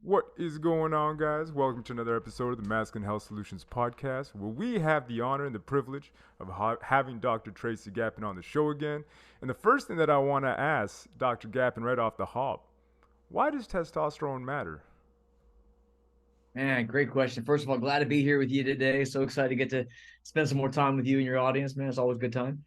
What is going on, guys? Welcome to another episode of the Masculine Health Solutions Podcast, where we have the honor and the privilege of having Dr. Tracy Gapin on the show again. And the first thing that I want to ask Dr. Gapin right off the hop, why does testosterone matter? Man, great question. First of all, glad to be here with you today. So excited to get to spend some more time with you and your audience, man. It's always a good time.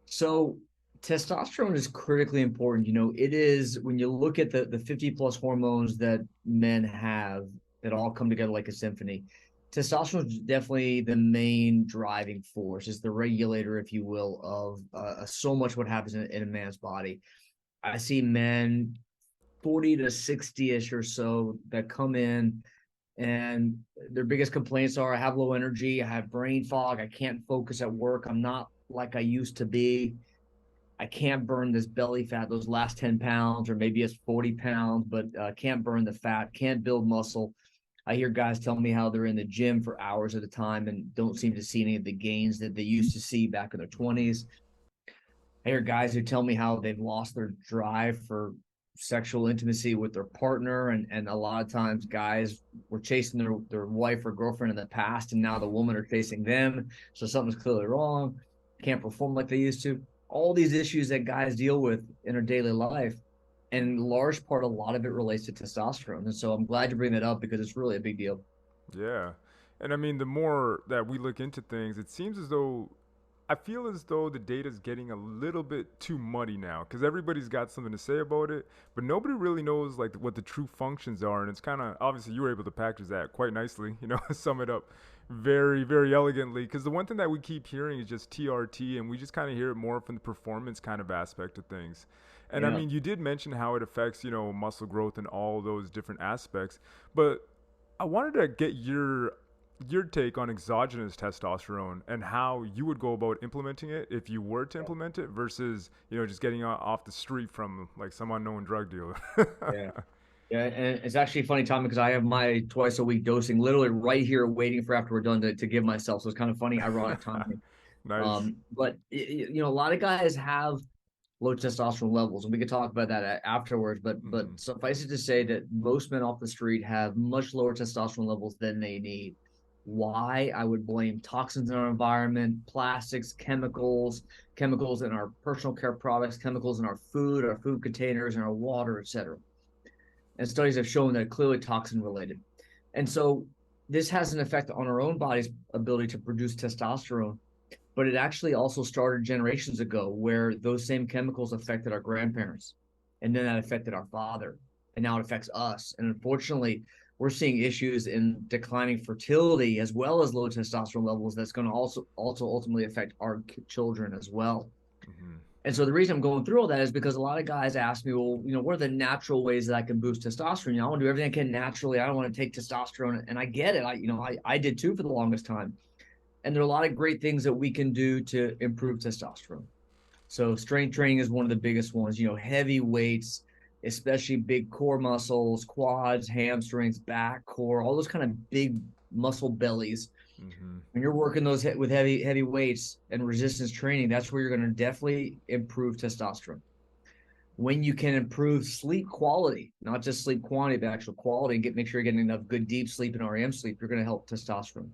So testosterone is critically important. It is when you look at the 50 plus hormones that men have that all come together like a symphony. Testosterone is definitely the main driving force. It's the regulator, if you will, of so much what happens in a man's body. I see men 40 to 60-ish or so that come in and their biggest complaints are I have low energy, I have brain fog, I can't focus at work, I'm not like I used to be, I can't burn this belly fat, those last 10 pounds, or maybe it's 40 pounds, but can't burn the fat, can't build muscle. I hear guys tell me how they're in the gym for hours at a time and don't seem to see any of the gains that they used to see back in their 20s. I hear guys who tell me how they've lost their drive for sexual intimacy with their partner, and a lot of times guys were chasing their wife or girlfriend in the past, and now the woman are chasing them, so something's clearly wrong, can't perform like they used to. All these issues that guys deal with in their daily life, and in large part a lot of it relates to testosterone. And so I'm glad you bring that up because it's really a big deal. Yeah. And I mean, the more that we look into things, it seems as though I feel as though the data is getting a little bit too muddy now because everybody's got something to say about it, but nobody really knows like what the true functions are. And it's kind of obviously you were able to package that quite nicely, sum it up very, very elegantly. Because the one thing that we keep hearing is just TRT, and we just kind of hear it more from the performance kind of aspect of things. And I Yeah. mean, you did mention how it affects, muscle growth and all those different aspects, but I wanted to get your take on exogenous testosterone and how you would go about implementing it if you were to implement it versus just getting off the street from like some unknown drug dealer. Yeah. Yeah, and it's actually a funny time because I have my twice a week dosing literally right here waiting for after we're done to give myself. So it's kind of funny, ironic timing. Nice. But a lot of guys have low testosterone levels, and we could talk about that afterwards. But Hmm. suffice it to say that most men off the street have much lower testosterone levels than they need. Why? I would blame toxins in our environment, plastics, chemicals in our personal care products, chemicals in our food containers, and our water, etc. And studies have shown that it's clearly toxin related. And so this has an effect on our own body's ability to produce testosterone, but it actually also started generations ago where those same chemicals affected our grandparents, and then that affected our father, and now it affects us. And unfortunately, we're seeing issues in declining fertility as well as low testosterone levels that's going to also ultimately affect our children as well. Hmm. And so the reason I'm going through all that is because a lot of guys ask me, well, what are the natural ways that I can boost testosterone? I want to do everything I can naturally. I don't want to take testosterone. And I get it. I did too for the longest time. And there are a lot of great things that we can do to improve testosterone. So strength training is one of the biggest ones, heavy weights, especially big core muscles, quads, hamstrings, back, core, all those kind of big muscle bellies. Hmm. When you're working those with heavy weights and resistance training, that's where you're going to definitely improve testosterone. When you can improve sleep quality, not just sleep quantity, but actual quality, and make sure you're getting enough good deep sleep and REM sleep, you're going to help testosterone.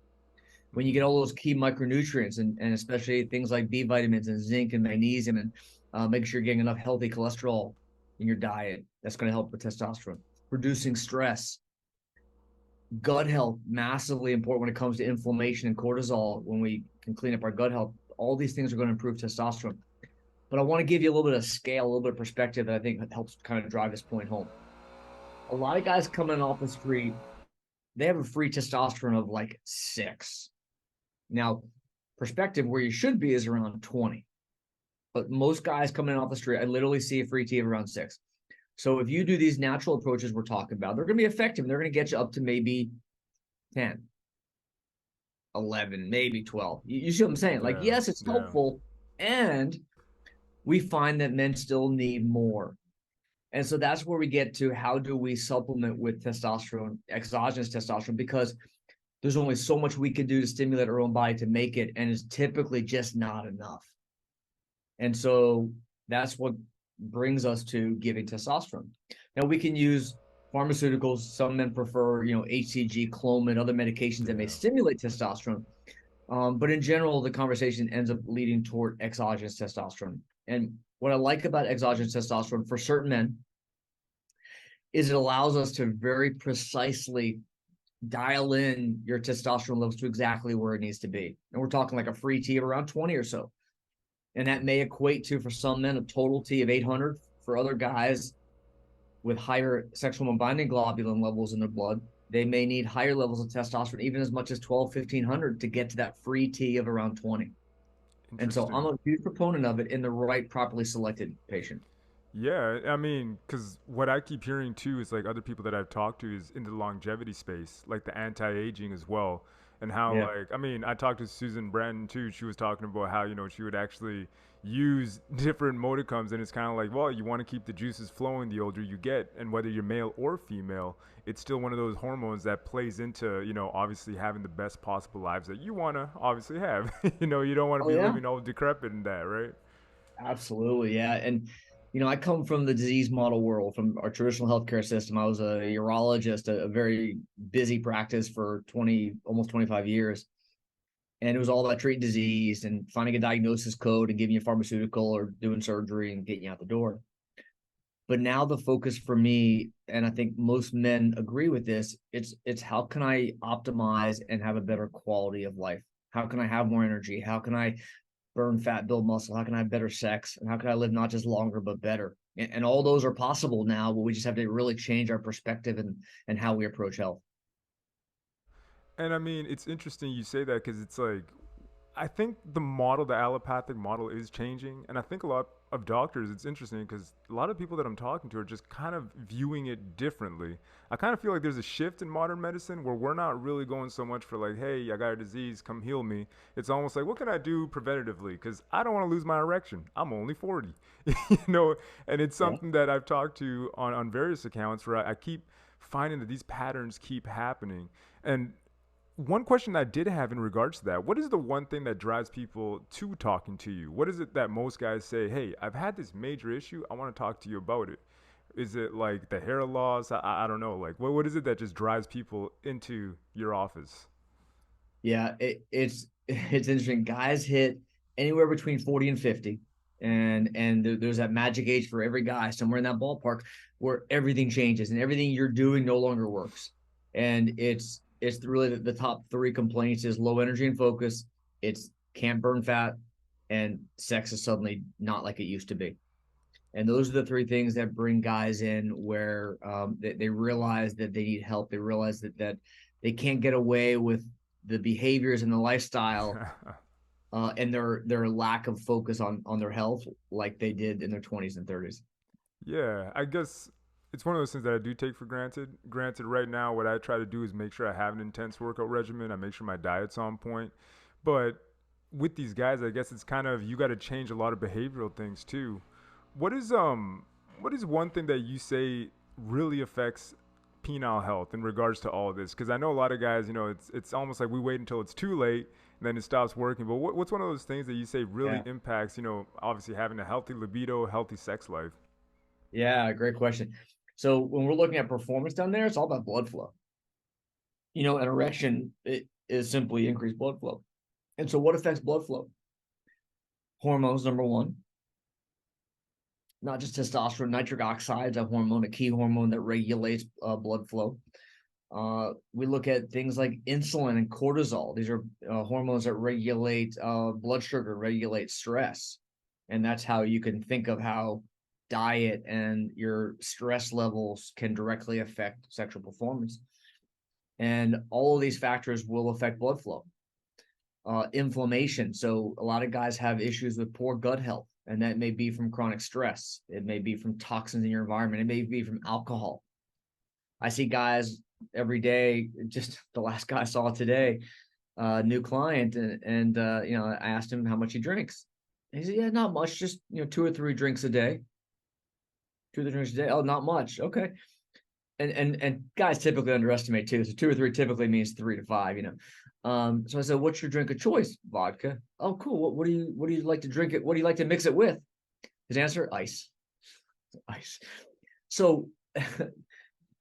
When you get all those key micronutrients, and especially things like B vitamins and zinc and magnesium, and make sure you're getting enough healthy cholesterol in your diet, that's going to help with testosterone. Reducing stress, gut health, massively important when it comes to inflammation and cortisol. When we can clean up our gut health, all these things are going to improve testosterone. But I want to give you a little bit of scale, a little bit of perspective that I think helps kind of drive this point home. A lot of guys coming off the street, they have a free testosterone of like 6. Now, perspective where you should be is around 20. But most guys coming off the street, I literally see a free T of around 6. So if you do these natural approaches we're talking about, they're going to be effective. They're going to get you up to maybe 10, 11, maybe 12. You see what I'm saying? Like, Yeah. yes, it's Yeah. helpful. And we find that men still need more. And so that's where we get to how do we supplement with testosterone, exogenous testosterone, because there's only so much we can do to stimulate our own body to make it, and it's typically just not enough. And so that's what brings us to giving testosterone. Now we can use pharmaceuticals. Some men prefer, HCG, Clomid, other medications that may Yeah. stimulate testosterone. But in general, the conversation ends up leading toward exogenous testosterone. And what I like about exogenous testosterone for certain men is it allows us to very precisely dial in your testosterone levels to exactly where it needs to be. And we're talking like a free T of around 20 or so. And that may equate to, for some men, a total T of 800. For other guys with higher sexual binding globulin levels in their blood, they may need higher levels of testosterone, even as much as 12, 1500 to get to that free T of around 20. And so I'm Interesting. a huge proponent of it in the right, properly selected patient. Yeah, I mean, because what I keep hearing too is like other people that I've talked to is in the longevity space, like the anti-aging as well, and how Yeah. like I mean, I talked to Susan Branton too. She was talking about how she would actually use different modicums, and it's kind of like, well, you want to keep the juices flowing the older you get, and whether you're male or female, it's still one of those hormones that plays into obviously having the best possible lives that you want to obviously have. You don't want to Oh, be yeah. living all decrepit in that, right? Absolutely. Yeah. And, I come from the disease model world, from our traditional healthcare system. I was a urologist, a very busy practice for almost 25 years. And it was all about treating disease and finding a diagnosis code and giving you a pharmaceutical or doing surgery and getting you out the door. But now the focus for me, and I think most men agree with this, it's how can I optimize and have a better quality of life? How can I have more energy? How can I burn fat, build muscle? How can I have better sex? And how can I live not just longer, but better? And all those are possible now, but we just have to really change our perspective and how we approach health. And I mean, it's interesting you say that because it's like, I think the allopathic model is changing. And I think a lot of doctors, it's interesting because a lot of people that I'm talking to are just kind of viewing it differently. I kind of feel like there's a shift in modern medicine where we're not really going so much for like, hey, I got a disease, come heal me. It's almost like, what can I do preventatively? Because I don't want to lose my erection. I'm only 40. you know, and it's Yeah. something that I've talked to on various accounts where I keep finding that these patterns keep happening. And one question I did have in regards to that, what is the one thing that drives people to talking to you? What is it that most guys say, hey, I've had this major issue, I want to talk to you about it? Is it like the hair loss? I don't know. Like, what is it that just drives people into your office? Yeah, it's interesting. Guys hit anywhere between 40 and 50. And there's that magic age for every guy somewhere in that ballpark where everything changes and everything you're doing no longer works. And it's really the top three complaints is low energy and focus, it's can't burn fat, and sex is suddenly not like it used to be. And those are the three things that bring guys in where they realize that they need help. They realize that they can't get away with the behaviors and the lifestyle and their lack of focus on their health like they did in their 20s and 30s. Yeah, I guess it's one of those things that I do take for granted. Granted, right now, what I try to do is make sure I have an intense workout regimen. I make sure my diet's on point. But with these guys, I guess it's kind of you got to change a lot of behavioral things too. What is um what is one thing that you say really affects penile health in regards to all of this? Because I know a lot of guys, it's almost like we wait until it's too late and then it stops working. But what's one of those things that you say really Yeah. impacts, obviously having a healthy libido, healthy sex life? Yeah, great question. So when we're looking at performance down there, it's all about blood flow. An erection it is simply increased blood flow. And so what affects blood flow? Hormones, number one, not just testosterone, nitric oxide is a hormone, a key hormone that regulates blood flow. We look at things like insulin and cortisol. These are hormones that regulate blood sugar, regulate stress. And that's how you can think of how diet and your stress levels can directly affect sexual performance. And all of these factors will affect blood flow. Inflammation. So a lot of guys have issues with poor gut health, and that may be from chronic stress. It may be from toxins in your environment. It may be from alcohol. I see guys every day. Just the last guy I saw today, new client, and I asked him how much he drinks. He said, "Yeah, not much, just 2 or 3 drinks a day. 2 or 3 drinks a day. Oh, not much. Okay." And guys typically underestimate too. So 2 or 3 typically means 3 to 5. So I said, "What's your drink of choice?" Vodka. Oh, cool. What do you like to drink it? What do you like to mix it with? His answer: ice. Ice. So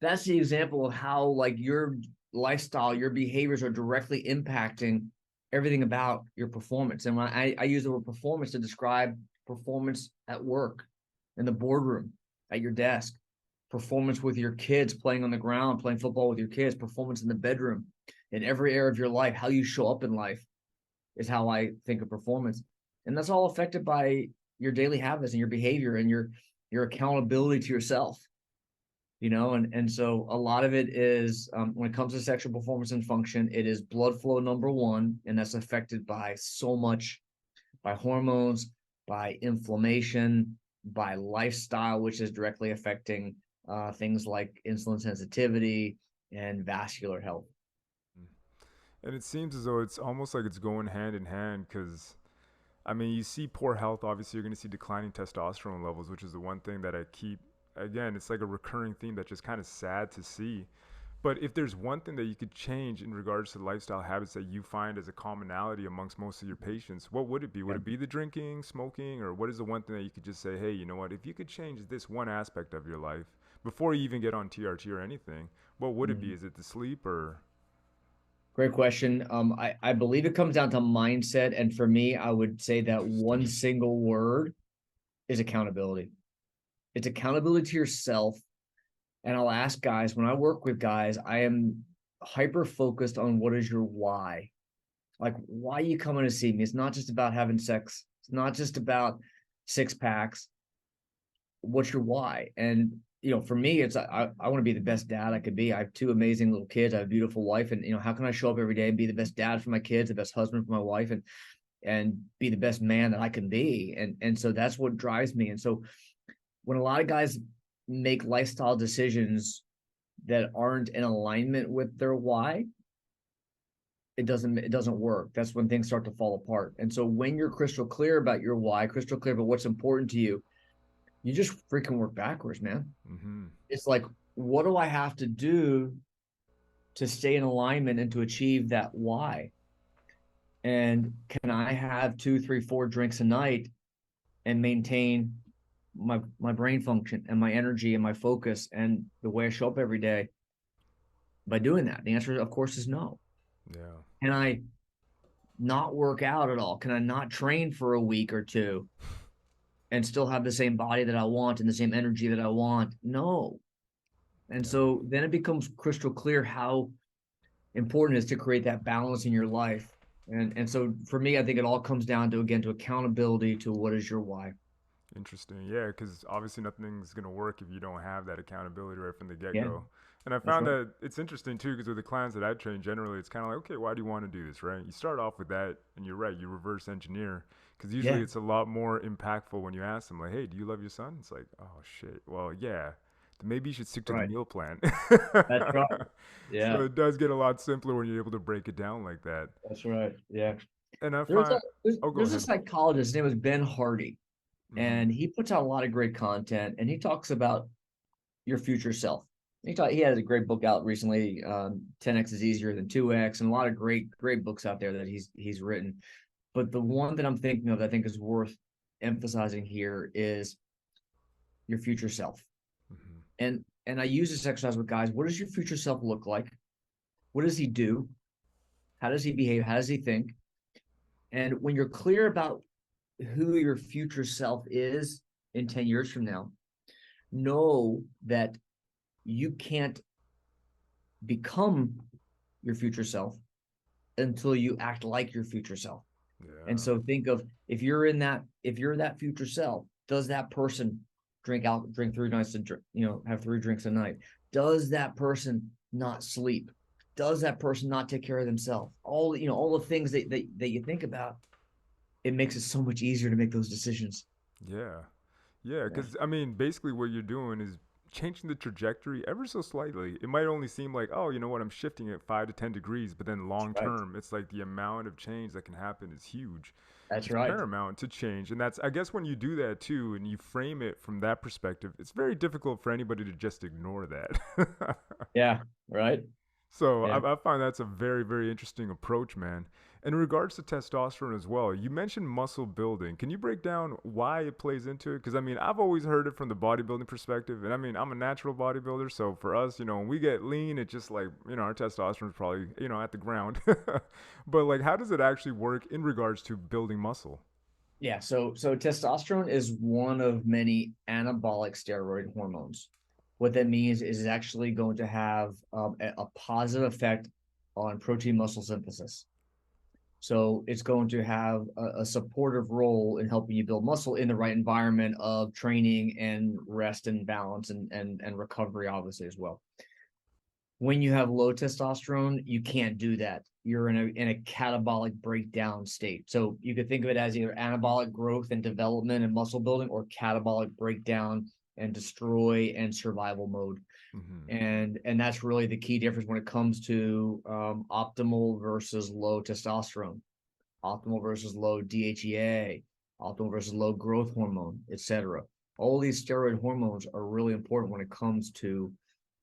that's the example of how like your lifestyle, your behaviors are directly impacting everything about your performance. And when I use the word performance to describe performance at work, in the boardroom, at your desk, performance with your kids playing on the ground, playing football with your kids, performance in the bedroom, in every area of your life, how you show up in life is how I think of performance. And that's all affected by your daily habits and your behavior and your accountability to yourself, and so a lot of it is when it comes to sexual performance and function, it is blood flow number one, and that's affected by so much, by hormones, by inflammation, by lifestyle, which is directly affecting things like insulin sensitivity and vascular health. And it seems as though it's almost like it's going hand in hand because, I mean, you see poor health, obviously, you're going to see declining testosterone levels, which is the one thing that I keep, again, it's like a recurring theme that's just kind of sad to see. But if there's one thing that you could change in regards to lifestyle habits that you find as a commonality amongst most of your patients, what would it be? Would Yeah. it be the drinking, smoking, or what is the one thing that you could just say, hey, you know what, if you could change this one aspect of your life before you even get on TRT or anything, what would it be? Mhm. Is it the sleep or? Great question. I believe it comes down to mindset. And for me, I would say that one Interesting. single word is accountability. It's accountability to yourself. And I'll ask guys, when I work with guys, I am hyper focused on what is your why. Like, why are you coming to see me? It's not just about having sex. It's not just about six packs. What's your why? And for me, it's I want to be the best dad I could be. I have two amazing little kids. I have a beautiful wife, and how can I show up every day and be the best dad for my kids, the best husband for my wife, and be the best man that I can be. And so that's what drives me. And so when a lot of guys make lifestyle decisions that aren't in alignment with their why, it doesn't work. That's when things start to fall apart. And so when you're crystal clear about your why, crystal clear about what's important to you, you just freaking work backwards, man. Mm-hmm. It's like, what do I have to do to stay in alignment and to achieve that why? And can I have two, three, four drinks a night and maintain my brain function and my energy and my focus and the way I show up every day by doing that? The answer, of course, is no. Yeah. Can I not work out at all? Can I not train for a week or two and still have the same body that I want and the same energy that I want? No. And Yeah. so then it becomes crystal clear how important it is to create that balance in your life. And so for me, I think it all comes down to, again, to accountability to what is your why. Interesting. Yeah, because obviously nothing's going to work if you don't have that accountability right from the get Yeah, go. And I that's found right. that it's interesting too, because with the clients that I train, generally it's kind of like, okay, why do you want to do this, right? You start off with that, and you're right, you reverse engineer, because usually Yeah, it's a lot more impactful when you ask them, like, hey, do you love your son? It's like, oh, shit. Well, yeah. Then maybe you should stick to the right. meal plan. That's right. So Yeah, it does get a lot simpler when you're able to break it down like that. that's right. Yeah. And I There's a find, there's, oh, go there's a ahead. psychologist, his name was Ben Hardy, Mm-hmm. and he puts out a lot of great content, and he talks about your future self. He has a great book out recently, 10x is easier than 2x, and a lot of great books out there that he's written. But the one that I'm thinking of that I think is worth emphasizing here is your future self. Mm-hmm. And I use this exercise with guys. What does your future self look like? What does he do? How does he behave? How does he think? And when you're clear about who your future self is in 10 years from now, know that you can't become your future self until you act like your future self. And Yeah. so think of, if you're that future self, does that person drink 3 nights to have 3 drinks a night? Does that person not sleep? Does that person not take care of themselves? All the things that you think about, it makes it so much easier to make those decisions. Yeah. Yeah, Yeah, because I mean, basically, what you're doing is changing the trajectory ever so slightly. It might only seem like, oh, you know what, I'm shifting it 5 to 10 degrees, but then that's long right. term, it's like the amount of change that can happen is huge. That's It's right. paramount to change, and that's, I guess, when you do that too, and you frame it from that perspective, it's very difficult for anybody to just ignore that. Yeah, right. So Yeah. I find that's a very, very interesting approach, man. In regards to testosterone as well, you mentioned muscle building. Can you break down why it plays into it? Because I mean, I've always heard it from the bodybuilding perspective, and I mean, I'm a natural bodybuilder, so for us, when we get lean, it's just like our testosterone is probably at the ground. But like, how does it actually work in regards to building muscle? Yeah, so testosterone is one of many anabolic steroid hormones. What that means is it's actually going to have a positive effect on protein muscle synthesis. So it's going to have a supportive role in helping you build muscle in the right environment of training and rest and balance and recovery, obviously, as well. When you have low testosterone, you can't do that. You're in a catabolic breakdown state. So you could think of it as either anabolic growth and development and muscle building, or catabolic breakdown and destroy and survival mode. Mm-hmm. And that's really the key difference when it comes to optimal versus low testosterone, optimal versus low DHEA, optimal versus low growth hormone, etc. All these steroid hormones are really important when it comes to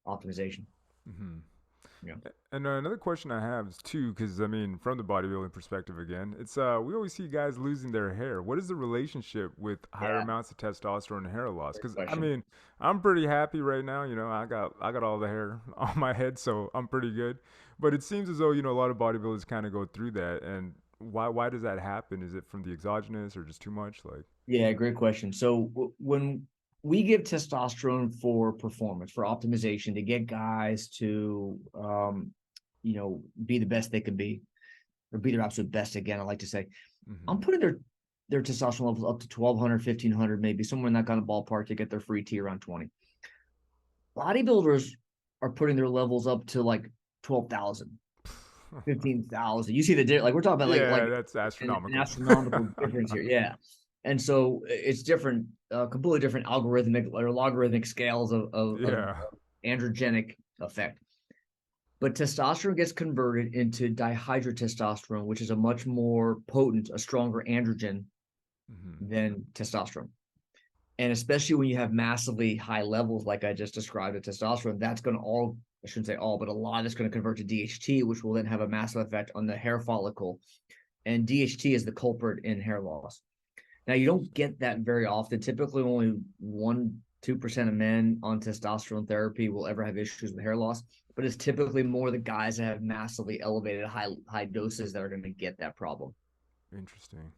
optimization. Mm-hmm. Yeah. And another question I have is too, because I mean, from the bodybuilding perspective again, it's we always see guys losing their hair. What is the relationship with higher Yeah. amounts of testosterone and hair loss? Great Because I question. mean, I'm pretty happy right now. I got all the hair on my head, so I'm pretty good. But it seems as though a lot of bodybuilders kind of go through that. And why does that happen? Is it from the exogenous or just too much? Like, Yeah, great question. So when we give testosterone for performance, for optimization, to get guys to, be the best they can be, or be their absolute best. Again, I like to say, mm-hmm. I'm putting their testosterone levels up to 1,200, 1,500, maybe somewhere in that kind of ballpark to get their free T around 20. Bodybuilders are putting their levels up to like 12,000, 15,000. You see like we're talking about like Yeah, that's an astronomical. astronomical difference here. Yeah. And so it's different, completely different algorithmic or logarithmic scales of Yeah. androgenic effect. But testosterone gets converted into dihydrotestosterone, which is a much more potent, a stronger androgen Mm-hmm. than testosterone. And especially when you have massively high levels, like I just described of testosterone, that's going to I shouldn't say all, but a lot is going to convert to DHT, which will then have a massive effect on the hair follicle. And DHT is the culprit in hair loss. Now, you don't get that very often. Typically, only 1-2% of men on testosterone therapy will ever have issues with hair loss, but it's typically more the guys that have massively elevated high doses that are going to get that problem. Interesting.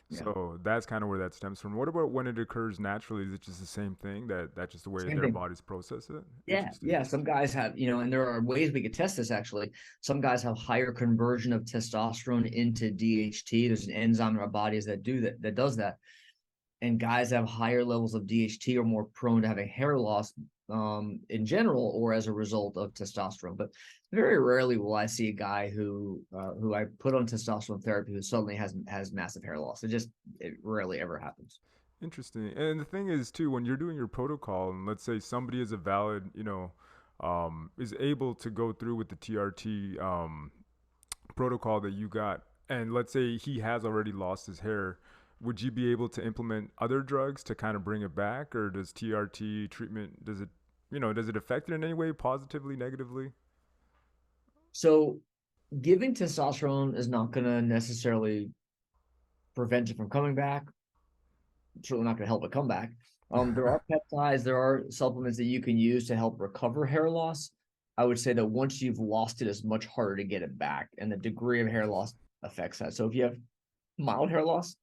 Yeah. So that's kind of where that stems from. What about when it occurs naturally? Is it just the same thing that's just the way Same their thing. bodies process it? Yeah, Interesting. yeah. Some guys have, and there are ways we could test this actually. Some guys have higher conversion of testosterone into DHT. There's an enzyme in our bodies that does that. And guys have higher levels of DHT are more prone to having hair loss in general, or as a result of testosterone. But very rarely will I see a guy who I put on testosterone therapy who suddenly has massive hair loss. It rarely ever happens. Interesting. And the thing is too, when you're doing your protocol, and let's say somebody is a valid, is able to go through with the TRT protocol that you got, and let's say he has already lost his hair, would you be able to implement other drugs to kind of bring it back, or does TRT treatment does it affect it in any way, positively, negatively? So giving testosterone is not going to necessarily prevent it from coming back. Certainly not going to help it come back. There are peptides, there are supplements that you can use to help recover hair loss. I would say that once you've lost it, it's much harder to get it back, and the degree of hair loss affects that. So if you have mild hair loss,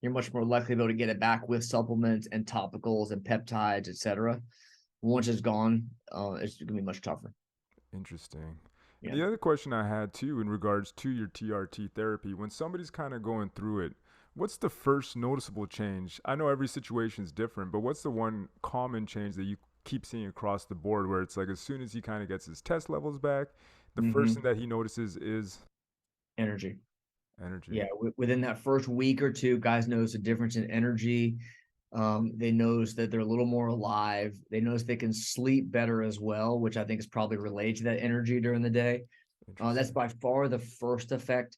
you're much more likely to be able to get it back with supplements and topicals and peptides, etc. Once it's gone, it's going to be much tougher. Interesting. And Yeah. the other question I had too, in regards to your TRT therapy, when somebody's kind of going through it, what's the first noticeable change? I know every situation is different, but what's the one common change that you keep seeing across the board where it's like as soon as he kind of gets his test levels back, the first thing Mm-hmm. that he notices is Energy. energy? Yeah, within that first week or two, guys notice a difference in energy. They notice that they're a little more alive. They notice they can sleep better as well, which I think is probably related to that energy during the day. That's Interesting. by far the first effect.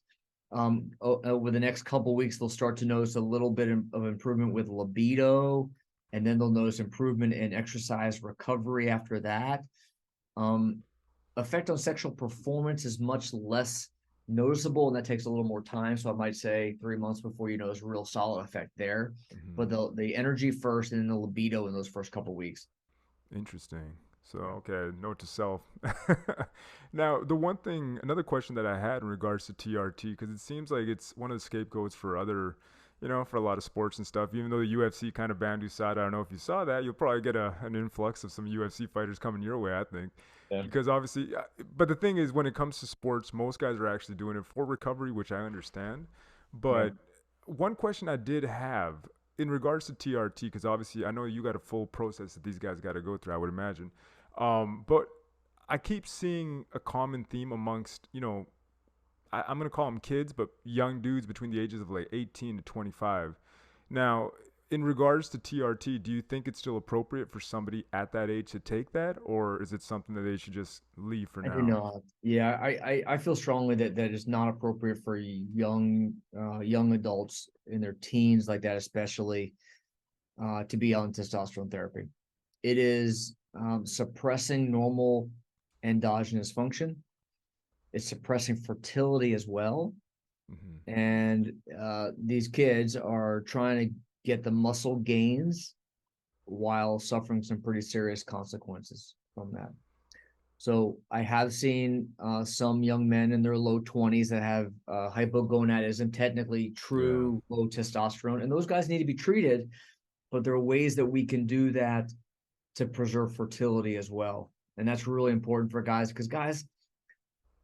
Over the next couple of weeks, they'll start to notice a little bit of improvement with libido, and then they'll notice improvement in exercise recovery after that. Um, Effect on sexual performance is much less noticeable, and that takes a little more time. So I might say 3 months before you notice a real solid effect there. But Hmm. the energy first, and then the libido in those first couple of weeks. Interesting. So, Yeah. okay, note to self. Now, the one thing, another question that I had in regards to TRT, because it seems like it's one of the scapegoats for other, for a lot of sports and stuff. Even though the UFC kind of banned USADA, I don't know if you saw that. You'll probably get an influx of some UFC fighters coming your way, I think. Yeah. Because obviously, but the thing is, when it comes to sports, most guys are actually doing it for recovery, which I understand. Yeah. But one question I did have in regards to TRT, because obviously I know you got a full process that these guys got to go through, I would imagine. But I keep seeing a common theme amongst, I'm going to call them kids, but young dudes between the ages of like 18 to 25. Now, in regards to TRT, do you think it's still appropriate for somebody at that age to take that, or is it something that they should just leave for I do now? not. Yeah, I feel strongly that that is not appropriate for young adults in their teens like that, especially to be on testosterone therapy. It is suppressing normal endogenous function. It's suppressing fertility as well. Mm-hmm. And these kids are trying to get the muscle gains while suffering some pretty serious consequences from that. So I have seen some young men in their low 20s that have hypogonadism, technically Yeah. true low testosterone, and those guys need to be treated. But there are ways that we can do that to preserve fertility as well, and that's really important for guys because guys,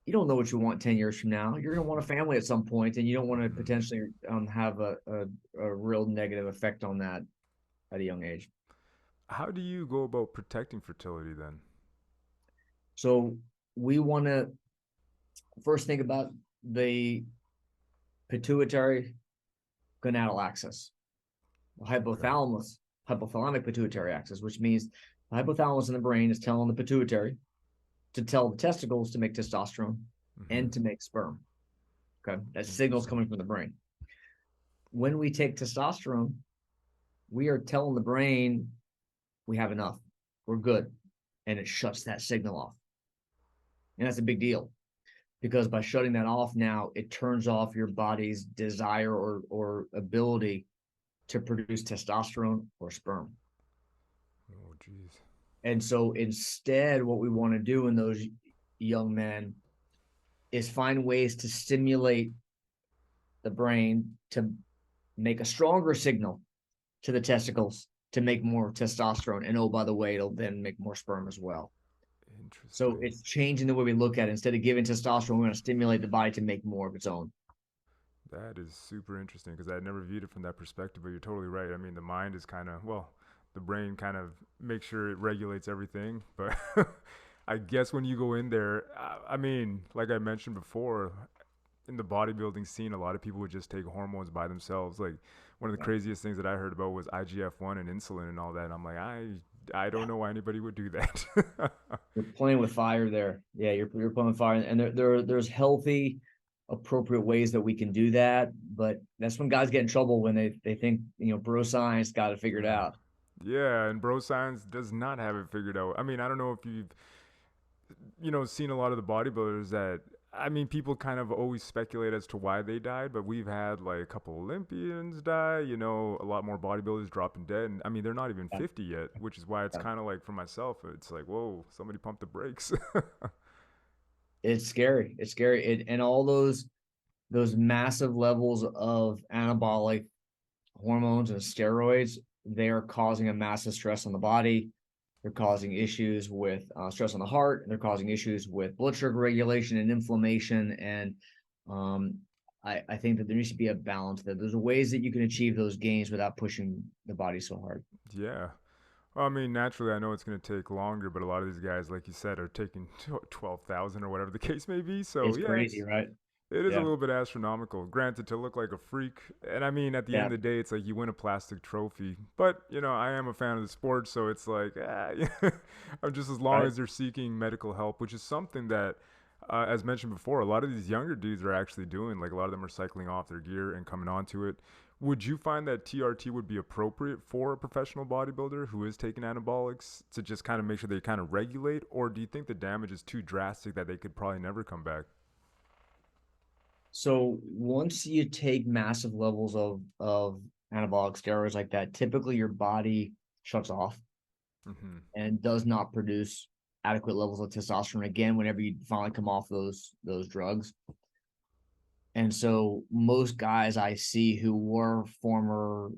you don't know what you want 10 years from now. You're going to want a family at some point, and you don't want to Mm-hmm. potentially have a real negative effect on that at a young age. How do you go about protecting fertility then? So we want to first think about the pituitary gonadal axis, the Okay. hypothalamic pituitary axis, which means the hypothalamus in the brain is telling the pituitary to tell the testicles to make testosterone Mm-hmm. and to make sperm. Okay. That signal's Interesting. coming from the brain. When we take testosterone, we are telling the brain we have enough. We're good. And it shuts that signal off. And that's a big deal because by shutting that off now, it turns off your body's desire or ability to produce testosterone or sperm. Oh, jeez. And so instead, what we want to do in those young men is find ways to stimulate the brain to make a stronger signal to the testicles to make more testosterone. And oh, by the way, it'll then make more sperm as well. So Interesting. it's changing the way we look at it. Instead of giving testosterone, we're going to stimulate the body to make more of its own. That is super interesting because I had never viewed it from that perspective, but you're totally right. I mean, the mind is kind of, well, the brain kind of makes sure it regulates everything. But I guess when you go in there, I mean, like I mentioned before, in the bodybuilding scene, a lot of people would just take hormones by themselves. Like one of the Yeah. craziest things that I heard about was IGF-1 and insulin and all that. And I'm like, I don't Yeah. know why anybody would do that. You're playing with fire there. Yeah, you're playing with fire. And there's healthy, appropriate ways that we can do that. But that's when guys get in trouble when they think, bro science got it figured Mm. out. Yeah, and bro science does not have it figured out. I mean, I don't know if you've seen a lot of the bodybuilders that I mean, people kind of always speculate as to why they died, but we've had like a couple Olympians die, a lot more bodybuilders dropping dead. And I mean, they're not even Yeah. 50 yet, which is why it's Yeah. kind of like for myself, it's like, whoa, somebody pump the brakes. It's scary. It's scary. And all those massive levels of anabolic hormones and steroids, they are causing a massive stress on the body. They're causing issues with stress on the heart. And they're causing issues with blood sugar regulation and inflammation. And um, I think that there needs to be a balance there. There's ways that you can achieve those gains without pushing the body so hard. Yeah. Well, I mean, naturally, I know it's going to take longer, but a lot of these guys, like you said, are taking 12,000 or whatever the case may be. So, It's yeah, crazy, right? it is a Yeah. little bit astronomical. Granted, to look like a freak, and I mean, at the end Yeah. of the day, it's like you win a plastic trophy. But I am a fan of the sport, so it's like, I'm just as long Right. as they're seeking medical help, which is something that, as mentioned before, a lot of these younger dudes are actually doing. Like a lot of them are cycling off their gear and coming onto it. Would you find that TRT would be appropriate for a professional bodybuilder who is taking anabolics to just kind of make sure they kind of regulate, or do you think the damage is too drastic that they could probably never come back? So once you take massive levels of anabolic steroids like that, typically your body shuts off Mm-hmm. and does not produce adequate levels of testosterone again whenever you finally come off those drugs. And so most guys I see who were former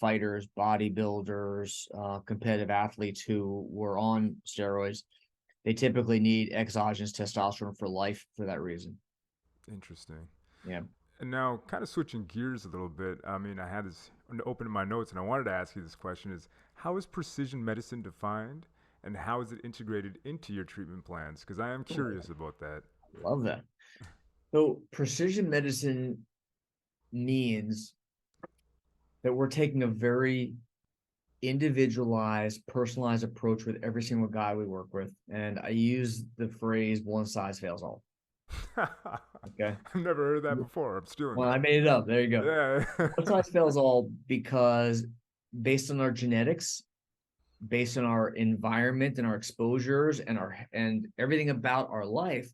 fighters, bodybuilders, competitive athletes who were on steroids, they typically need exogenous testosterone for life for that reason. Interesting. Yeah. And now, kind of switching gears a little bit, I mean, I had this open in my notes, and I wanted to ask you this question: is how is precision medicine defined, and how is it integrated into your treatment plans? Because I am Oh, curious about that. I love that. So precision medicine means that we're taking a very individualized, personalized approach with every single guy we work with. And I use the phrase one size fails all. Okay. I've never heard that before. I'm stealing Well, I that. made it up. There you go. Yeah. One size fails all because based on our genetics, based on our environment and our exposures and everything about our life,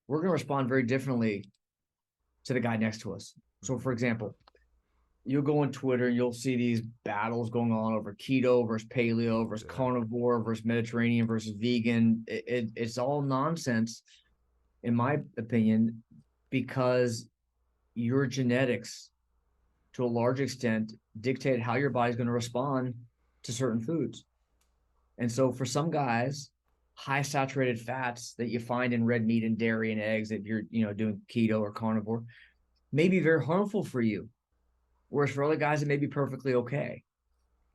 we're going to respond very differently to the guy next to us. So, for example, you'll go on Twitter and you'll see these battles going on over keto versus paleo versus Yeah. carnivore versus Mediterranean versus vegan. It's all nonsense, in my opinion, because your genetics, to a large extent, dictate how your body's going to respond to certain foods. And so, for some guys, high saturated fats that you find in red meat and dairy and eggs, if you're doing keto or carnivore, may be very harmful for you. Whereas for other guys, it may be perfectly okay.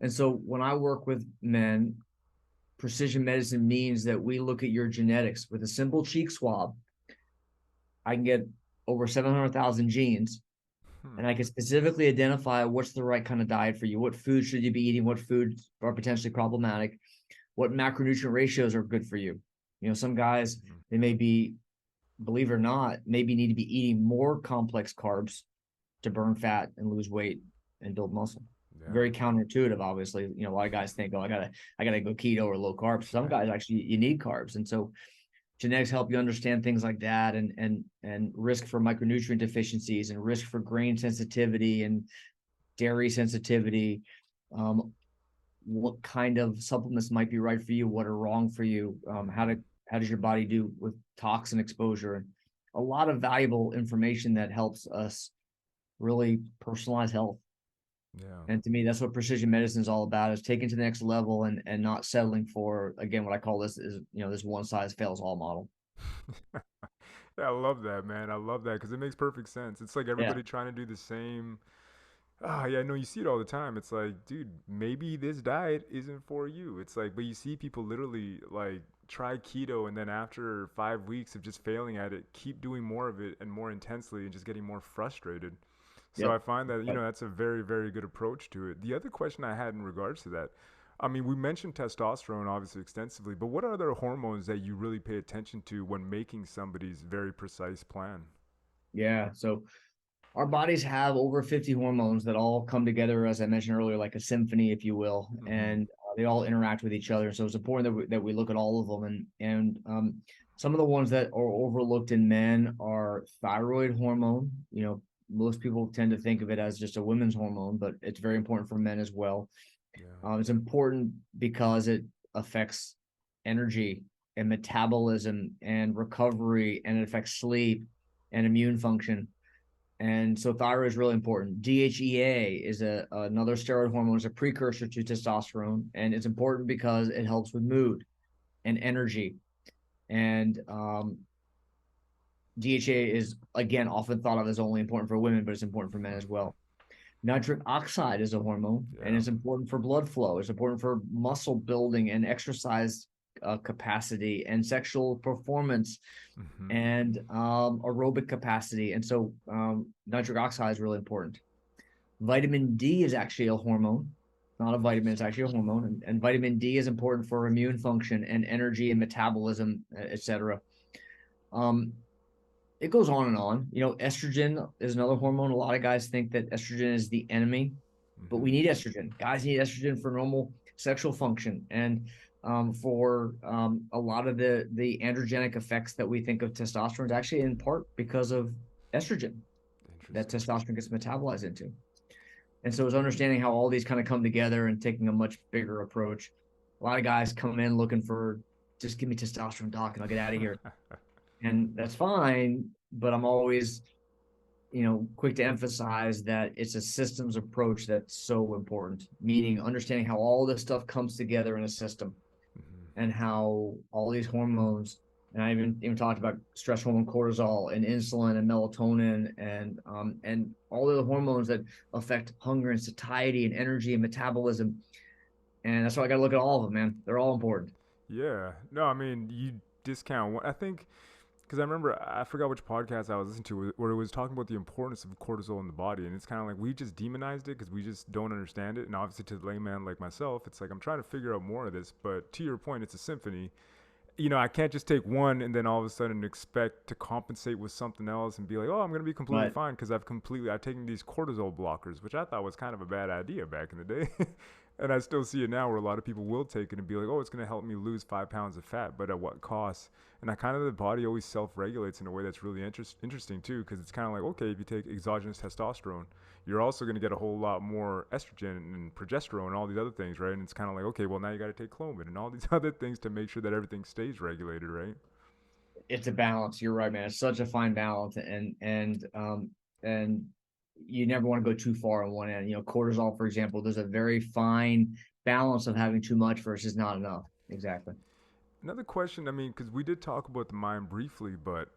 And so when I work with men, precision medicine means that we look at your genetics with a simple cheek swab. I can get over 700,000 genes, Hmm. and I can specifically identify what's the right kind of diet for you. What food should you be eating? What foods are potentially problematic? What macronutrient ratios are good for you? Some guys, Mhm. they may be, believe it or not, maybe need to be eating more complex carbs to burn fat and lose weight and build muscle. Yeah. Very counterintuitive, obviously. A lot of guys think, oh, I gotta go keto or low carbs. Some Right. guys actually you need carbs. And so genetics help you understand things like that and risk for micronutrient deficiencies and risk for grain sensitivity and dairy sensitivity. Um, what kind of supplements might be right for you, what are wrong for you, Mm-hmm. how does your body do with toxin exposure, and a lot of valuable information that helps us really personalize health. Yeah. And to me, that's what precision medicine is all about: is taking to the next level and not settling for, again, what I call this is this one size fails all model. Yeah, I love that, man. I love that because it makes perfect sense. It's like Yeah, everybody trying to do the same. Ah, yeah, no, you see it all the time. It's like, dude, maybe this diet isn't for you. It's like, but you see people literally like try keto and then after 5 weeks of just failing at it, keep doing more of it and more intensely and just getting more frustrated. So yep. I find that, Right. that's a very, very good approach to it. The other question I had in regards to that, I mean, we mentioned testosterone obviously extensively, but what are other hormones that you really pay attention to when making somebody's very precise plan? Yeah. So our bodies have over 50 hormones that all come together, as I mentioned earlier, like a symphony, if you will, Mm-hmm. and they all interact with each other. So it's important that we look at all of them. And some of the ones that are overlooked in men are thyroid hormone. Most people tend to think of it as just a women's hormone, but it's very important for men as well. Yeah. It's important because it affects energy and metabolism and recovery, and it affects sleep and immune function. And so thyroid is really important. DHEA is another steroid hormone. It's a precursor to testosterone, and it's important because it helps with mood and energy. And DHEA is, again, often thought of as only important for women, but it's important for men as well. Nitric oxide is a hormone, and Yeah. it's important for blood flow. It's important for muscle building and exercise capacity and sexual performance Mm-hmm. and aerobic capacity. And so nitric oxide is really important. Vitamin D is actually a hormone, not a vitamin, it's Interesting. actually a hormone. And vitamin D is important for immune function and energy and metabolism, etc. Um, it goes on and on. Estrogen is another hormone. A lot of guys think that estrogen is the enemy, but we Mm-hmm. need estrogen. Guys need estrogen for normal sexual function and for a lot of the androgenic effects that we think of testosterone is actually in part because of estrogen. that Interesting. testosterone gets metabolized into. And so it's understanding how all these kind of come together and taking a much bigger approach. A lot of guys come in looking for, just give me testosterone, doc, and I'll get out of here. And that's fine, but I'm always, quick to emphasize that it's a systems approach that's so important, meaning understanding how all this stuff comes together in a system and how all these hormones, and I even talked about stress hormone cortisol and insulin and melatonin and all of the hormones that affect hunger and satiety and energy and metabolism. And that's why I got to look at all of them, man. They're all important. Yeah. No, I mean, you discount one. I think because I remember I forgot which podcast I was listening to where it was talking about the importance of cortisol in the body, and it's kind of like we just demonized it because we just don't understand it. And obviously, to the layman like myself, it's like I'm trying to figure out more of this. But to your point, it's a symphony. I can't just take one and then all of a sudden expect to compensate with something else and be like, oh, I'm going to be completely But fine because I've taken these cortisol blockers, which I thought was kind of a bad idea back in the day. And I still see it now where a lot of people will take it and be like, oh, it's going to help me lose 5 pounds of fat, but at what cost? And I kind of, the body always self-regulates in a way that's really interesting too, because it's kind of like, okay, if you take exogenous testosterone, you're also going to get a whole lot more estrogen and progesterone and all these other things, right? And it's kind of like, okay, well, now you got to take Clomid and all these other things to make sure that everything stays regulated, right? it's a balance. You're right, man. It's such a fine balance, and you never want to go too far on one end. Cortisol, for example, there's a very fine balance of having too much versus not enough. Exactly. Another question, I mean, because we did talk about the mind briefly, but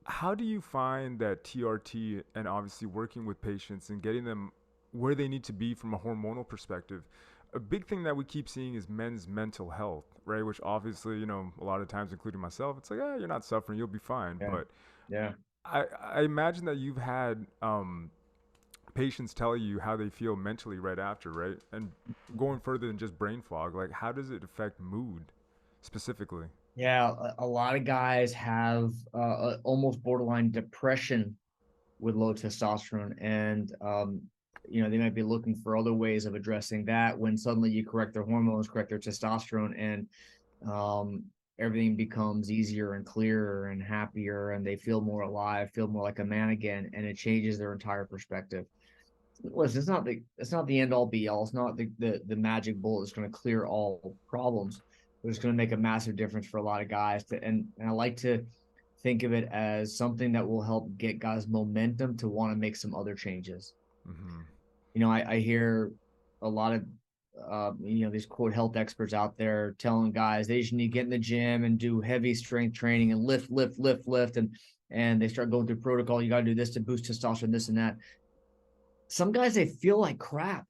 how do you find that TRT and obviously working with patients and getting them where they need to be from a hormonal perspective? A big thing that we keep seeing is men's mental health, right? Which obviously, a lot of times, including myself, it's like, you're not suffering, you'll be fine. Yeah. But Yeah. I imagine that you've had patients tell you how they feel mentally right after, right? And going further than just brain fog, like how does it affect mood specifically? Yeah. A lot of guys have almost borderline depression with low testosterone, and they might be looking for other ways of addressing that when suddenly you correct their hormones, correct their testosterone, and um, everything becomes easier and clearer and happier, and they feel more alive, feel more like a man again, and it changes their entire perspective. Listen, it's not the end all be all. It's not the magic bullet that's going to clear all problems, but it's going to make a massive difference for a lot of guys. And I like to think of it as something that will help get guys momentum to want to make some other changes. Mm-hmm. I hear a lot of these quote health experts out there telling guys they just need to get in the gym and do heavy strength training and lift, and they start going through protocol. You got to do this to boost testosterone, this and that. Some guys, they feel like crap,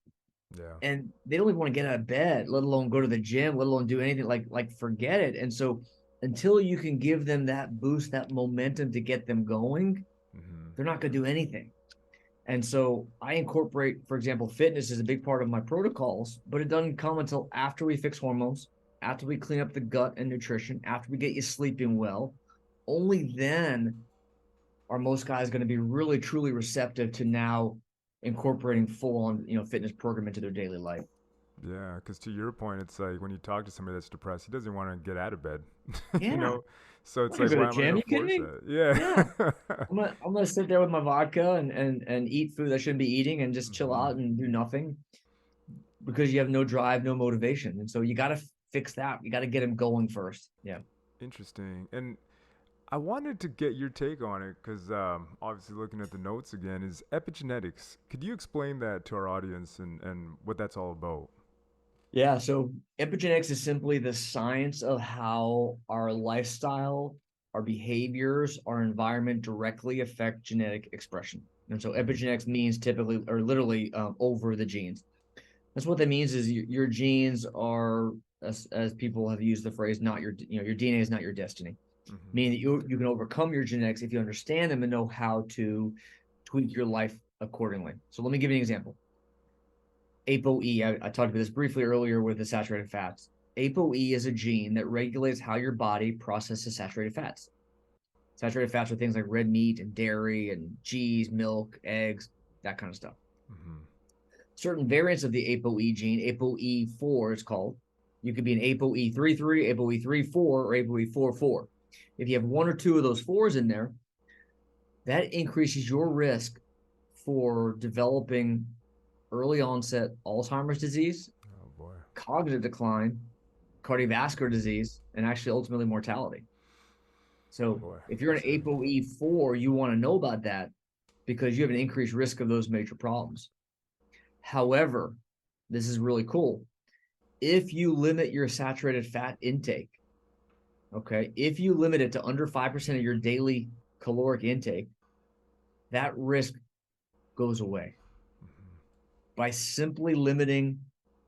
Yeah. and they don't even want to get out of bed, let alone go to the gym, let alone do anything, like forget it. And so until you can give them that boost, that momentum to get them going, Mm-hmm. they're not going to do anything. And so I incorporate, for example, fitness is a big part of my protocols, but it doesn't come until after we fix hormones, after we clean up the gut and nutrition, after we get you sleeping well. Only then are most guys going to be really truly receptive to now incorporating full on fitness program into their daily life. Yeah, because to your point, it's like when you talk to somebody that's depressed, he doesn't want to get out of bed, you Yeah, know? So I'm it's not gonna like, go to why the am I going gym. to You kidding force me? that? Yeah, Yeah. I'm gonna sit there with my vodka and eat food I shouldn't be eating and just chill Mm-hmm. out and do nothing because you have no drive, no motivation, and so you got to fix that. You got to get him going first. Yeah. Interesting. And I wanted to get your take on it because obviously looking at the notes again is epigenetics. Could you explain that to our audience and what that's all about? Yeah. So epigenetics is simply the science of how our lifestyle, our behaviors, our environment directly affect genetic expression. And so Mm-hmm. epigenetics means typically or literally over the genes. That's what that means is your genes are, as people have used the phrase, not your DNA is not your destiny, Mm-hmm. meaning that you can overcome your genetics if you understand them and know how to tweak your life accordingly. So let me give you an example. ApoE, I talked about this briefly earlier with the saturated fats. ApoE is a gene that regulates how your body processes saturated fats. Saturated fats are things like red meat and dairy and cheese, milk, eggs, that kind of stuff. Mm-hmm. Certain variants of the ApoE gene, ApoE4 is called. You could be an ApoE33, ApoE34, or ApoE44. If you have one or two of those fours in there, that increases your risk for developing early onset Alzheimer's disease, Oh boy. cognitive decline, cardiovascular disease, and actually ultimately mortality. So Boy, if you're an that's heavy. ApoE4, you want to know about that because you have an increased risk of those major problems. However, this is really cool. If you limit your saturated fat intake, okay, if you limit it to under 5% of your daily caloric intake, that risk goes away by simply limiting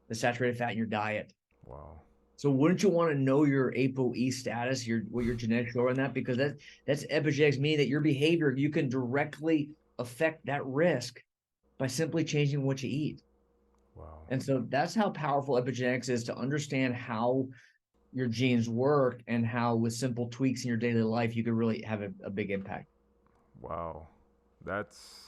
the saturated fat in your diet. Wow. So wouldn't you want to know your ApoE status, what your genetics are on that? Because that's epigenetics, meaning that your behavior, you can directly affect that risk by simply changing what you eat. Wow. And so that's how powerful epigenetics is, to understand how your genes work and how with simple tweaks in your daily life, you could really have a big impact. Wow. That's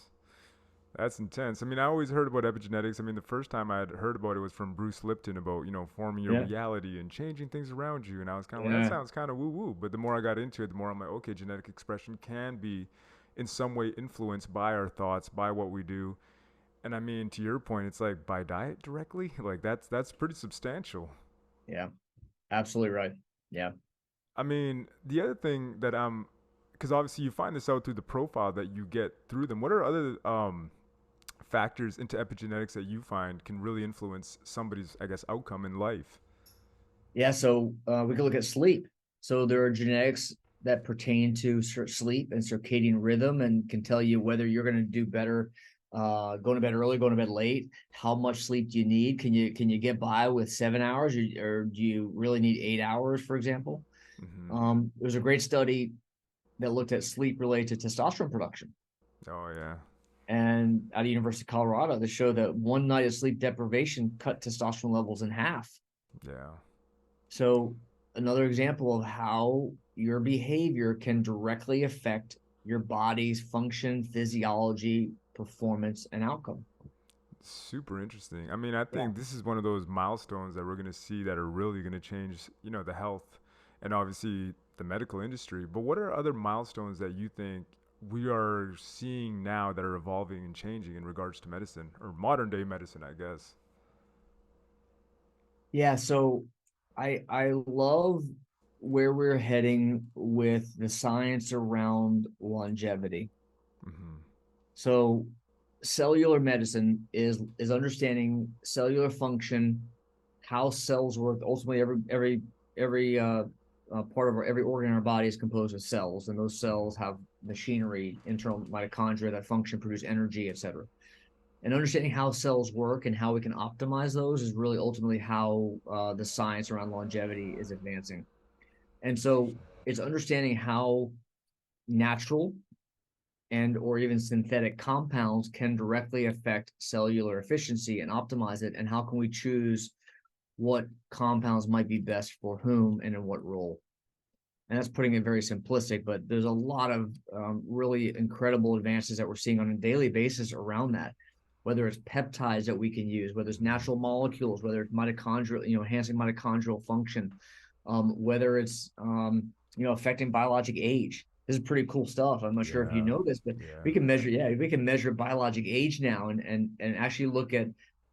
that's intense. I mean, I always heard about epigenetics. I mean, the first time I had heard about it was from Bruce Lipton about, forming your Yeah. reality and changing things around you. And I was kind of like, that Yeah. sounds kind of woo woo. But the more I got into it, the more I'm like, okay, genetic expression can be in some way influenced by our thoughts, by what we do. And I mean, to your point, it's like by diet directly, like that's pretty substantial. Yeah. Absolutely right. Yeah. I mean, the other thing that because obviously you find this out through the profile that you get through them. What are other factors into epigenetics that you find can really influence somebody's, I guess, outcome in life? Yeah. So we can look at sleep. So there are genetics that pertain to sleep and circadian rhythm and can tell you whether you're going to do better going to bed early, going to bed late. How much sleep do you need? Can you get by with 7 hours, or do you really need 8 hours, for example? Mm-hmm. There was a great study that looked at sleep related to testosterone production. Oh yeah. And out of University of Colorado, they show that one night of sleep deprivation cut testosterone levels in half. Yeah. So another example of how your behavior can directly affect your body's function, physiology, performance, and outcome. Super interesting. I mean, I Yeah. think this is one of those milestones that we're going to see that are really going to change, the health and obviously the medical industry. But what are other milestones that you think we are seeing now that are evolving and changing in regards to medicine or modern day medicine, I guess? Yeah. So I love where we're heading with the science around longevity. Mm-hmm. So cellular medicine is understanding cellular function, how cells work. Ultimately, every part of every organ in our body is composed of cells, and those cells have machinery, internal mitochondria that function, produce energy, etc. And understanding how cells work and how we can optimize those is really ultimately how the science around longevity is advancing. And so it's understanding how natural and or even synthetic compounds can directly affect cellular efficiency and optimize it, and how can we choose what compounds might be best for whom and in what role. And that's putting it very simplistic, but there's a lot of really incredible advances that we're seeing on a daily basis around that, whether it's peptides that we can use, whether it's natural molecules, whether it's mitochondrial, enhancing mitochondrial function, whether it's affecting biologic age. This is pretty cool stuff. I'm not sure if you Yeah. know this, but Yeah. we can measure biologic age now, and actually look at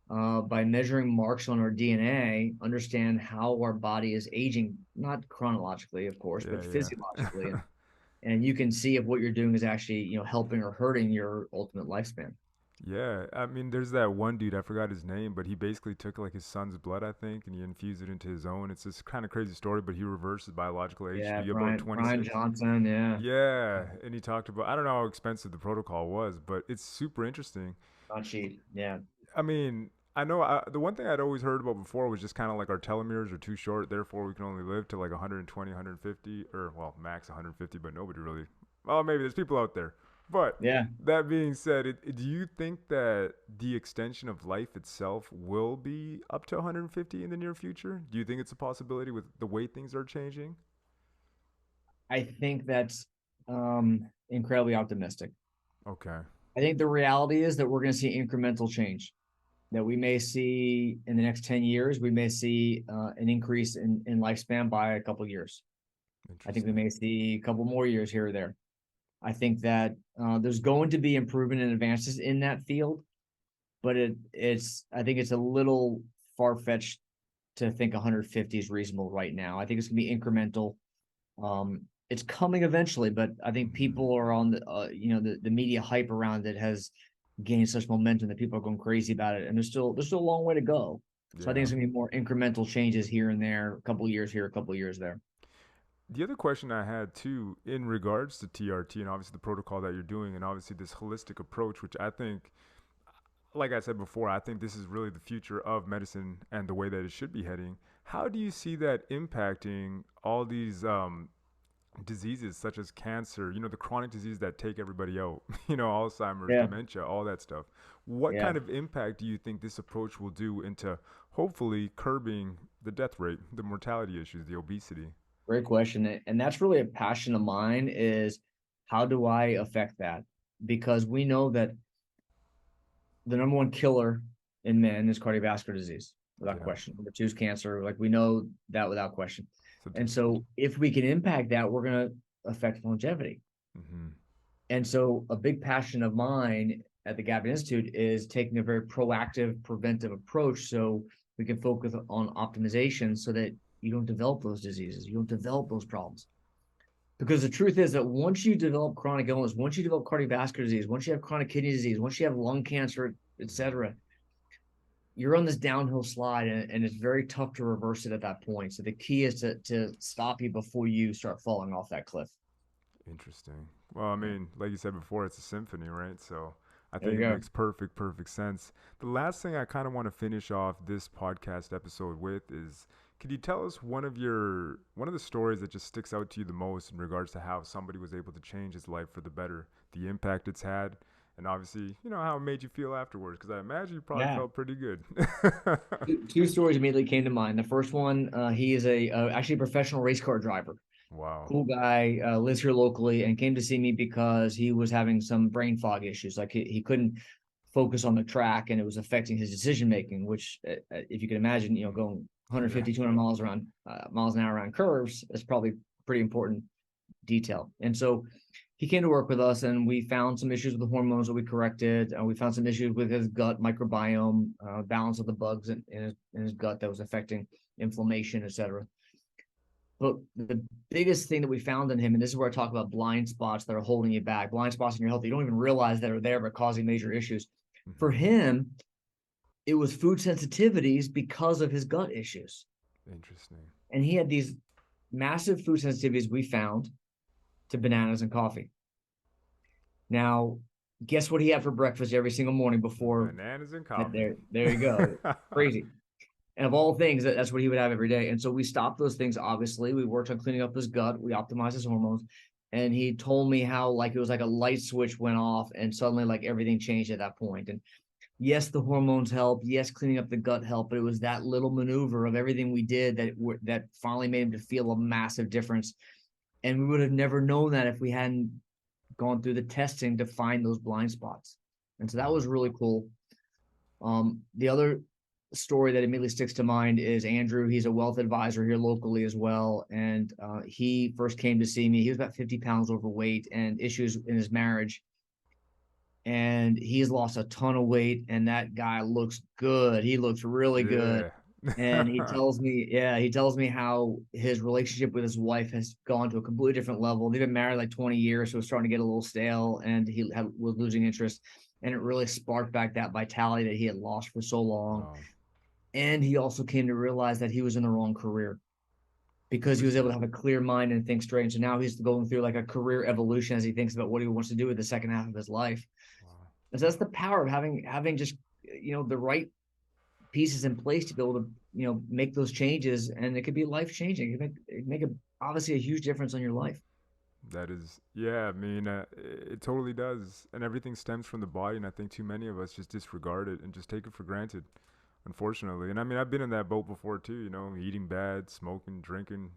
by measuring marks on our DNA, understand how our body is aging, not chronologically, of course, Yeah. but Yeah. physiologically. And you can see if what you're doing is actually, helping or hurting your ultimate lifespan. Yeah, I mean, there's that one dude, I forgot his name, but he basically took like his son's blood, I think, and he infused it into his own. It's this kind of crazy story, but he reversed his biological age to Yeah, be about Brian 26. Johnson. Yeah, Yeah, and he talked about, I don't know how expensive the protocol was, but it's super interesting. not cheap. Yeah, I mean, I know the one thing I'd always heard about before was just kind of like our telomeres are too short, therefore we can only live to like 120, 150, or well, max 150, but nobody really. Well, maybe there's people out there. But yeah. that being said, do you think that the extension of life itself will be up to 150 in the near future? Do you think it's a possibility with the way things are changing? I think that's incredibly optimistic. Okay, I think the reality is that we're going to see incremental change. That we may see in the next 10 years, we may see an increase in lifespan by a couple of years. I think we interesting. may see a couple more years here or there. I think that there's going to be improvement and advances in that field, but I think it's a little far fetched to think 150 is reasonable right now. I think it's gonna be incremental. It's coming eventually, but I think Mhm. people are on the media hype around it has gained such momentum that people are going crazy about it, and there's still a long way to go. So I think Yeah. it's gonna be more incremental changes here and there, a couple years here, a couple years there. The other question I had too, in regards to TRT and obviously the protocol that you're doing, and obviously this holistic approach, which I think, like I said before, I think this is really the future of medicine and the way that it should be heading. How do you see that impacting all these diseases such as cancer, the chronic disease that take everybody out, Alzheimer's, Yeah, dementia, all that stuff? What yeah, kind of impact do you think this approach will do into hopefully curbing the death rate, the mortality issues, the obesity? great question, and that's really a passion of mine. Is how do I affect that? Because we know that the number one killer in men is cardiovascular disease, without Yeah. question. Number two is cancer. Like we know that without question. So, And so if we can impact that, we're going to affect longevity. mm-hmm. And so a big passion of mine at the Gapin Institute is taking a very proactive, preventive approach so we can focus on optimization so that you don't develop those diseases, you don't develop those problems. Because the truth is that once you develop chronic illness, once you develop cardiovascular disease, once you have chronic kidney disease, once you have lung cancer, etc., you're on this downhill slide, and it's very tough to reverse it at that point. So the key is to stop you before you start falling off that cliff. Interesting. Well, I Yeah. mean, like you said before, it's a symphony, right? So I There think you it go. makes perfect sense. The last thing I kind of want to finish off this podcast episode with is, could you tell us one of the stories that just sticks out to you the most in regards to how somebody was able to change his life for the better, the impact it's had, and obviously, how it made you feel afterwards? Because I imagine you probably Yeah. felt pretty good. Two stories immediately came to mind. The first one, he is actually a professional race car driver. Wow. Cool guy, lives here locally, and came to see me because he was having some brain fog issues. Like he couldn't focus on the track, and it was affecting his decision making. Which, if you can imagine, going Yeah. 150, 200 miles an hour around curves is probably pretty important detail. And so he came to work with us, and we found some issues with the hormones that we corrected. We found some issues with his gut microbiome, balance of the bugs in his gut that was affecting inflammation, etc. But the biggest thing that we found in him, and this is where I talk about blind spots that are holding you back, blind spots in your health you don't even realize that are there but causing major issues. For Mm-hmm. him, it was food sensitivities because of his gut issues. Interesting. And he had these massive food sensitivities we found to bananas and coffee. Now, guess what he had for breakfast every single morning before Bananas and that? coffee. There you go. Crazy. And of all things, that's what he would have every day. And so we stopped those things. Obviously, we worked on cleaning up his gut. We optimized his hormones. And he told me how like it was like a light switch went off, and suddenly like everything changed at that point. And yes, the hormones help. Yes, cleaning up the gut helped. But it was that little maneuver of everything we did that finally made him to feel a massive difference. And we would have never known that if we hadn't gone through the testing to find those blind spots. And so that Wow. was really cool. The other story that immediately sticks to mind is Andrew. He's a wealth advisor here locally as well. And he first came to see me. He was about 50 pounds overweight and issues in his marriage. And he's lost a ton of weight. And that guy looks good. He looks really good. Yeah. And he tells me how his relationship with his wife has gone to a completely different level. They've been married like 20 years, so it's starting to get a little stale, and was losing interest. And it really sparked back that vitality that he had lost for so long. Wow. And he also came to realize that he was in the wrong career because he was able Interesting. to have a clear mind and think straight. And so now he's going through like a career evolution as he thinks about what he wants to do with the second half of his life. Wow. And so that's the power of having just the right pieces in place to be able to make those changes, and it could be life changing. It make obviously a huge difference on your life. That is, yeah, I mean, it totally does. And everything stems from the body. And I think too many of us just disregard it and just take it for granted, unfortunately. And I mean, I've been in that boat before too, eating bad, smoking, drinking,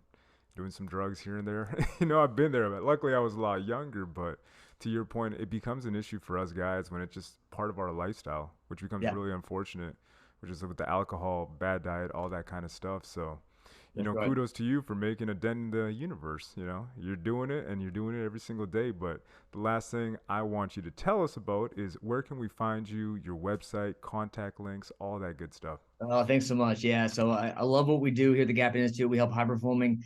doing some drugs here and there. I've been there. But luckily, I was a lot younger. But to your point, it becomes an issue for us guys when it's just part of our lifestyle, which becomes Yeah, really unfortunate, which is with the alcohol, bad diet, all that kind of stuff. So, you That's know, right. kudos to you for making a dent in the universe. You know, you're doing it and you're doing it every single day. But the last thing I want you to tell us about is where can we find you, your website, contact links, all that good stuff. Oh, thanks so much. Yeah. So I love what we do here at the Gap Institute. We help high performing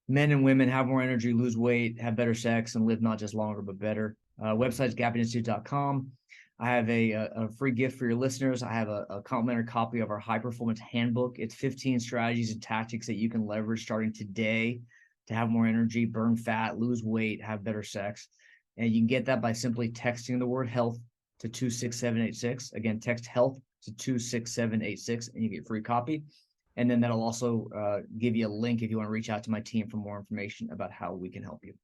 men and women have more energy, lose weight, have better sex, and live not just longer, but better. Website's gapinstitute.com. I have a free gift for your listeners. I have a complimentary copy of our high performance handbook. It's 15 strategies and tactics that you can leverage starting today to have more energy, burn fat, lose weight, have better sex. And you can get that by simply texting the word health to 26786. Again, text health to 26786 and you get a free copy. And then that'll also give you a link if you want to reach out to my team for more information about how we can help you.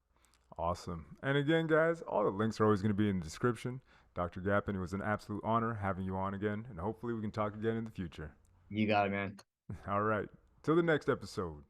Awesome. And again, guys, all the links are always going to be in the description. Dr. Gapin, it was an absolute honor having you on again, and hopefully we can talk again in the future. You got it, man. All right. Till the next episode.